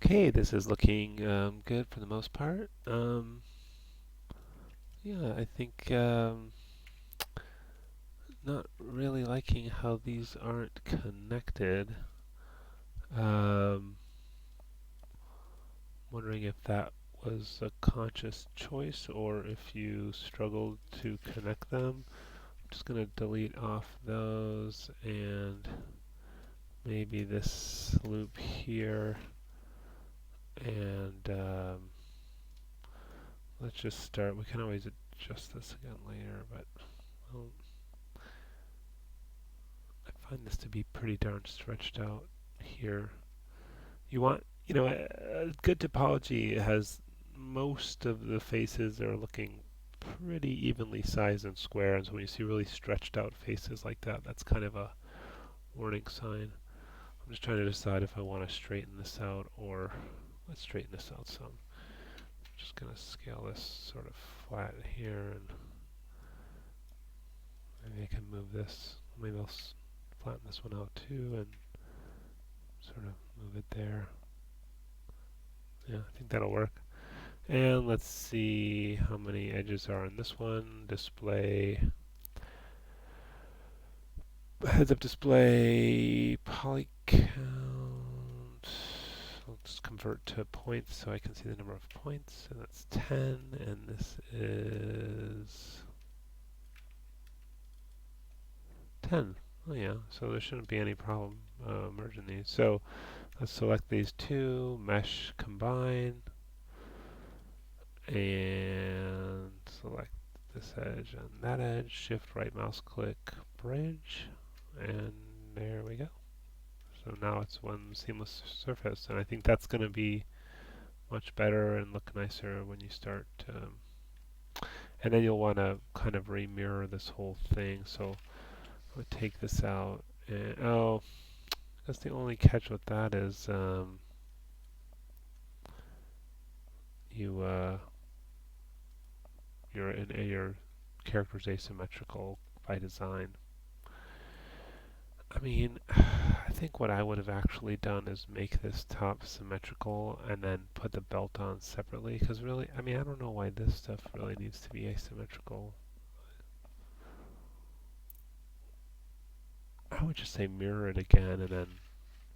Okay, this is looking good for the most part. Yeah, I think not really liking how these aren't connected. Um, Wondering if that was a conscious choice or if you struggled to connect them. I'm just going to delete off those and maybe this loop here and let's just start. We can always adjust this again later, but well, I find this to be pretty darn stretched out here. You want, a good topology has most of the faces are looking pretty evenly sized and square, and so when you see really stretched out faces like that, that's kind of a warning sign. I'm just trying to decide if I want to straighten this out or let's straighten this out some. I'm just going to scale this sort of flat here, and maybe I can move this. Maybe I'll flatten this one out too and sort of move it there. Yeah, I think that'll work. And let's see how many edges are in this one. Display, heads up display, poly count. Let's convert to points so I can see the number of points. And that's 10, and this is 10. Oh yeah, so there shouldn't be any problem merging these. So let's select these two, mesh combine, and select this edge and that edge, shift right mouse click, bridge, and there we go. So now it's one seamless surface, and I think that's going to be much better and look nicer when you start. And then you'll want to kind of remirror this whole thing. So I'm going to take this out, and oh, that's the only catch with that is you your character's asymmetrical by design. I mean, I think what I would have actually done is make this top symmetrical and then put the belt on separately. Because really, I mean, I don't know why this stuff really needs to be asymmetrical. I would just say mirror it again and then,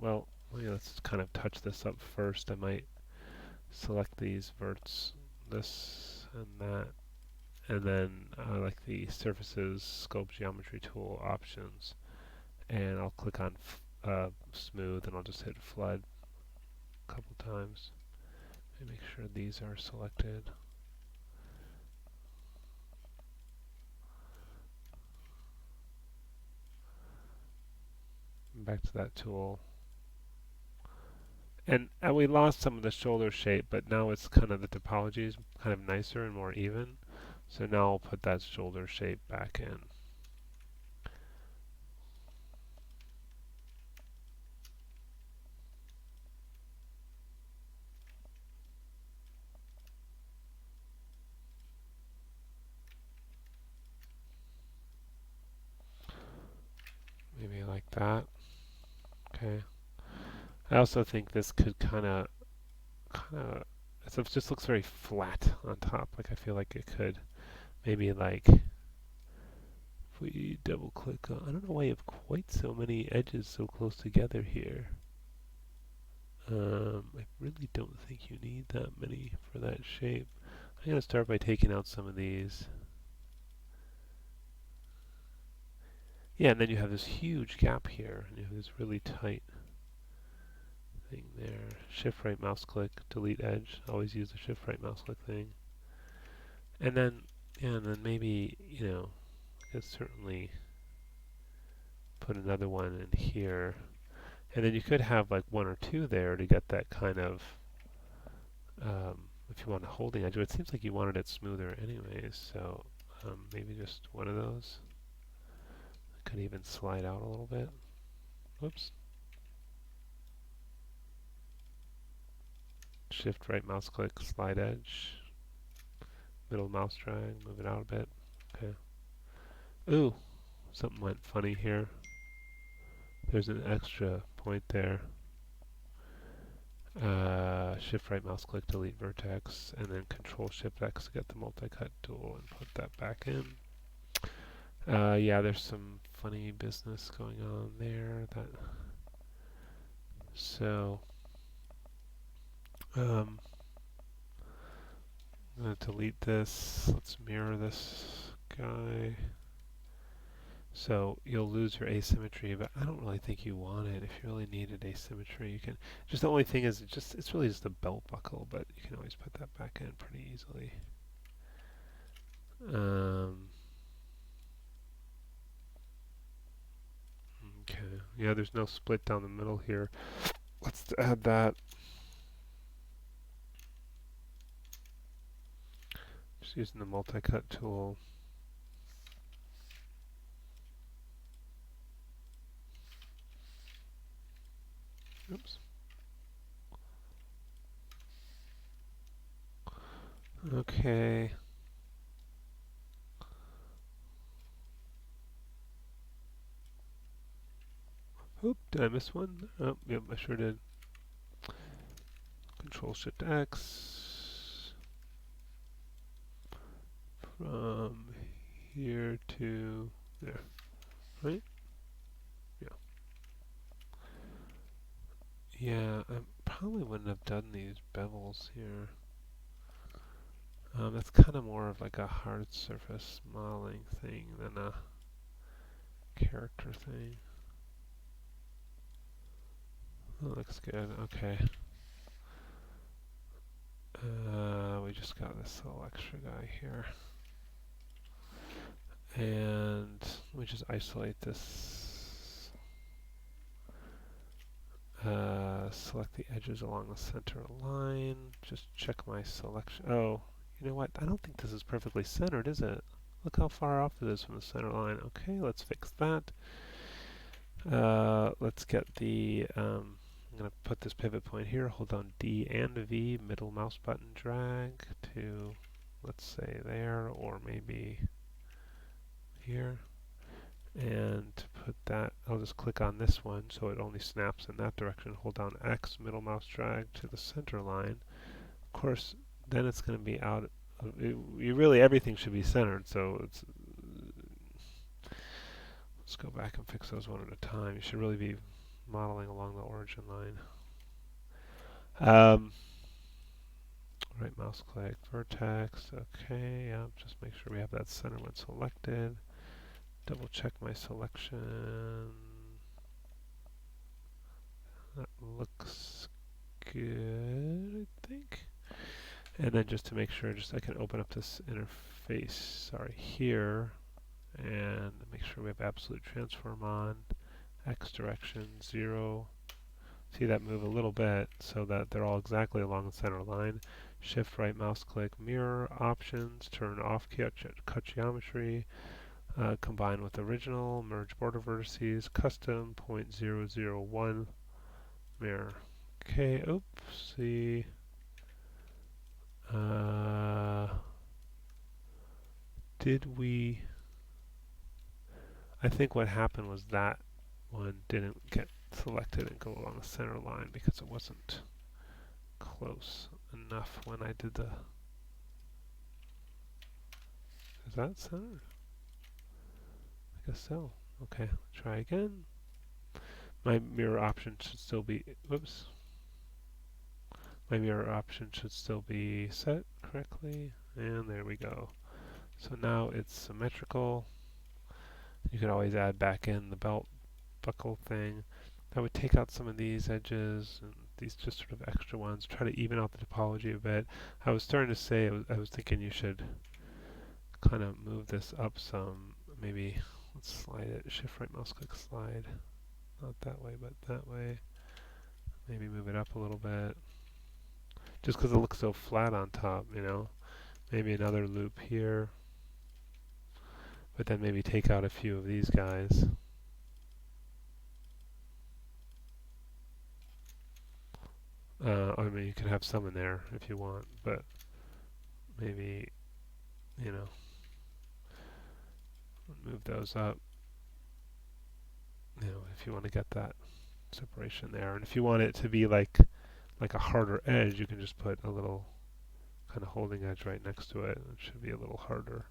well, let's kind of touch this up first. I might select these verts, this and that, and then I like the surfaces, scope, geometry tool options, and I'll click on smooth and I'll just hit flood a couple times. Make sure these are selected. Back to that tool. And we lost some of the shoulder shape, but now it's kind of the topology is kind of nicer and more even. So now I'll put that shoulder shape back in. Maybe like that. Okay. I also think this could it just looks very flat on top. Like I feel like it could maybe like if we double click on, I don't know why you have quite so many edges so close together here. I really don't think you need that many for that shape. I'm going to start by taking out some of these. Yeah, and then you have this huge gap here, and you have this really tight thing there. Shift right mouse click, delete edge. Always use the shift right mouse click thing. And then, yeah, and then maybe, I could certainly put another one in here. And then you could have like one or two there to get that kind of, if you want a holding edge. But it seems like you wanted it smoother anyways, so maybe just one of those. Could even slide out a little bit. Whoops. Shift right mouse click, slide edge. Middle mouse drag, move it out a bit. Okay. Ooh, something went funny here. There's an extra point there. Shift right mouse click, delete vertex, and then Control Shift X to get the multi-cut tool and put that back in. Yeah, there's some funny business going on there. So I'm going to delete this. Let's mirror this guy. So you'll lose your asymmetry, but I don't really think you want it. If you really needed asymmetry, you can. Just the only thing is, it's really just a belt buckle, but you can always put that back in pretty easily. Okay. Yeah, there's no split down the middle here. Let's add that. Just using the multi-cut tool. Oops. Okay. Oop, did I miss one? Oh, yep, I sure did. Control Shift X. From here to there, right? Yeah. Yeah, I probably wouldn't have done these bevels here. That's kind of more of like a hard surface modeling thing than a character thing. That looks good. Okay. We just got this little extra guy here. And we just isolate this. Select the edges along the center line. Just check my selection. Oh, you know what? I don't think this is perfectly centered, is it? Look how far off it is from the center line. Okay, let's fix that. Let's get the, I'm going to put this pivot point here, hold down D and V, middle mouse button drag to, let's say there, or maybe here. And to put that, I'll just click on this one so it only snaps in that direction. Hold down X, middle mouse drag to the center line. Of course, then it's going to be out. Really, everything should be centered, so let's go back and fix those one at a time. You should really be modeling along the origin line. Right mouse click, vertex, okay, yeah, just make sure we have that center one selected. Double check my selection. That looks good, I think. And then just to make sure, I can open up this interface, here, and make sure we have absolute transform on, X direction, 0. See that move a little bit so that they're all exactly along the center line. Shift right mouse click, mirror options, turn off cut geometry, combine with original, merge border vertices, custom, 0.001, mirror. Okay, oopsie. Did we... I think what happened was that one didn't get selected and go along the center line because it wasn't close enough when I did the... Is that centered? I guess so. Okay, try again. My mirror option should still be... Whoops. My mirror option should still be set correctly. And there we go. So now it's symmetrical. You could always add back in the belt buckle thing. I would take out some of these edges and these just sort of extra ones, try to even out the topology a bit. I was starting to say, I was thinking you should kind of move this up some. Maybe let's slide it, shift right mouse click slide. Not that way, but that way. Maybe move it up a little bit. Just because it looks so flat on top, you know. Maybe another loop here. But then maybe take out a few of these guys. I mean, you can have some in there if you want, but maybe, you know, move those up. You know, if you want to get that separation there. And if you want it to be like like a harder edge, you can just put a little kind of holding edge right next to it. It should be a little harder.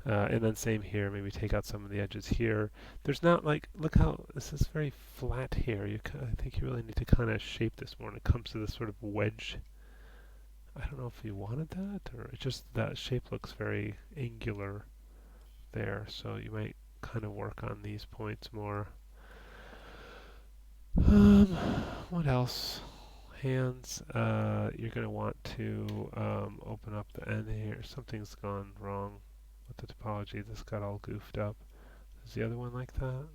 And then same here, maybe take out some of the edges here. There's not like, look how this is very flat here. I think you really need to kind of shape this more when it comes to this sort of wedge. I don't know if you wanted that, or it's just that shape looks very angular there, so you might kind of work on these points more. Um, what else? Hands, you're going to want to open up the end here. Something's gone wrong with the topology. This got all goofed up. Is the other one like that?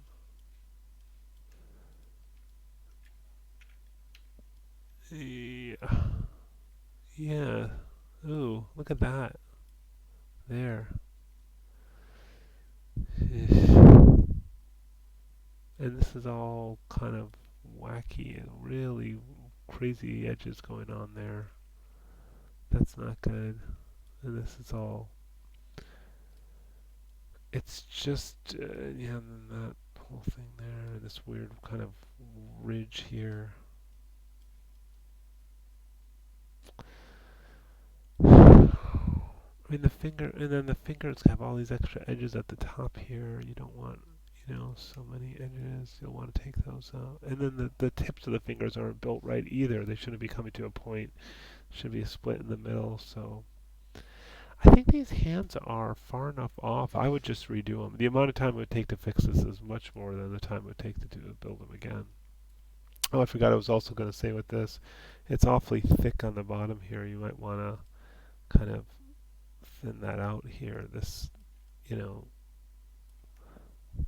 Yeah. Yeah. Ooh, look at that. There. And this is all kind of wacky and really crazy edges going on there. That's not good. And this is all. It's just, yeah, and then that whole thing there, this weird kind of ridge here. I mean, the finger, and then the fingers have all these extra edges at the top here. You don't want, so many edges. You'll want to take those out. And then the tips of the fingers aren't built right either. They shouldn't be coming to a point. Should be a split in the middle. So I think these hands are far enough off. I would just redo them. The amount of time it would take to fix this is much more than the time it would take to build them again. Oh, I forgot I was also going to say with this, it's awfully thick on the bottom here. You might want to kind of thin that out here. This, you know,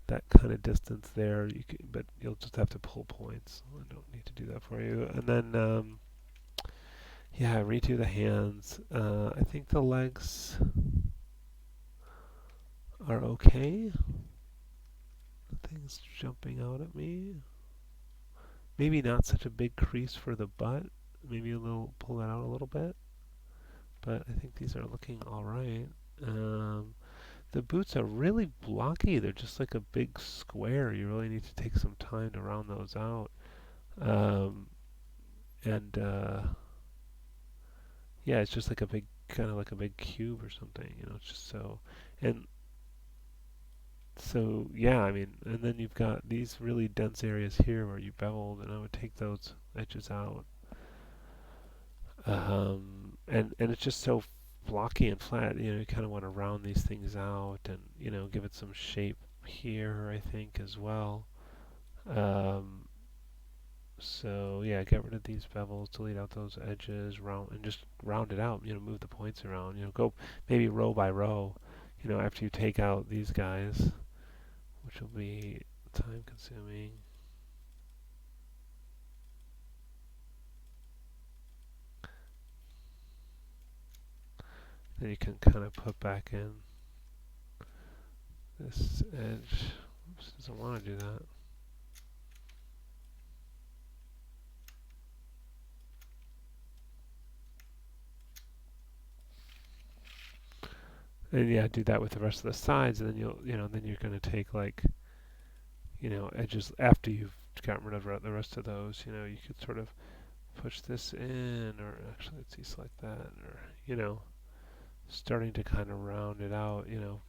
that kind of distance there. But you'll just have to pull points. I don't need to do that for you. And then, yeah, redo the hands. I think the legs are okay. Nothing's jumping out at me. Maybe not such a big crease for the butt. Maybe a little, pull that out a little bit. But I think these are looking all right. Um, the boots are really blocky. They're just like a big square. You really need to take some time to round those out. Um, and yeah, it's just like a big, kind of like a big cube or something. It's just so. And so, yeah, I mean, and then you've got these really dense areas here where you beveled, and I would take those edges out. And it's just so blocky and flat. You kind of want to round these things out and give it some shape here, I think, as well. Um, so yeah, get rid of these bevels, delete out those edges, round and just round it out. Move the points around. Go maybe row by row. After you take out these guys, which will be time consuming. Then you can kind of put back in this edge. Oops, doesn't want to do that. And yeah, do that with the rest of the sides, and then then you're going to take like, edges after you've gotten rid of the rest of those. You could sort of push this in, or actually let's see, select that, or starting to kind of round it out, and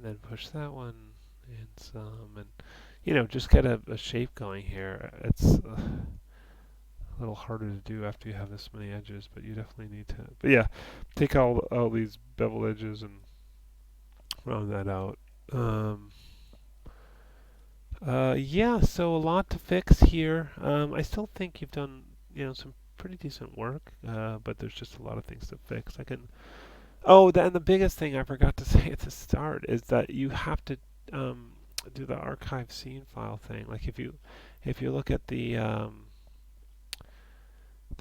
then push that one in some, and just get a shape going here. It's a little harder to do after you have this many edges, but you definitely need to. But yeah, take all these bevel edges and round that out. Yeah, so a lot to fix here. I still think you've done some pretty decent work, but there's just a lot of things to fix. Oh, and the biggest thing I forgot to say at the start is that you have to do the archive scene file thing. Like if you look at the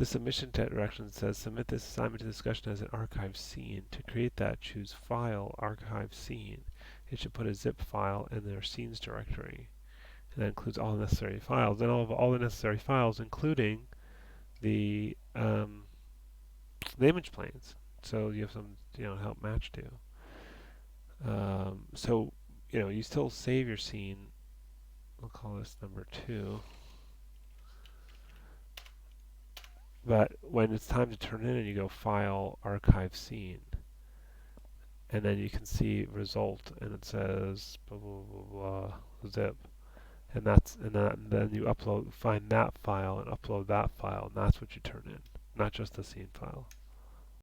submission direction, says submit this assignment to discussion as an archive scene. To create that, choose File, Archive Scene. It should put a zip file in their scenes directory. And that includes all the necessary files, and all the necessary files, including the image planes. So you have some help match to. So you still save your scene We'll call this number 2. But when it's time to turn in, you go File, Archive Scene, and then you can see Result, and it says blah blah blah blah zip, and then you find that file and upload that file, and that's what you turn in, not just the scene file.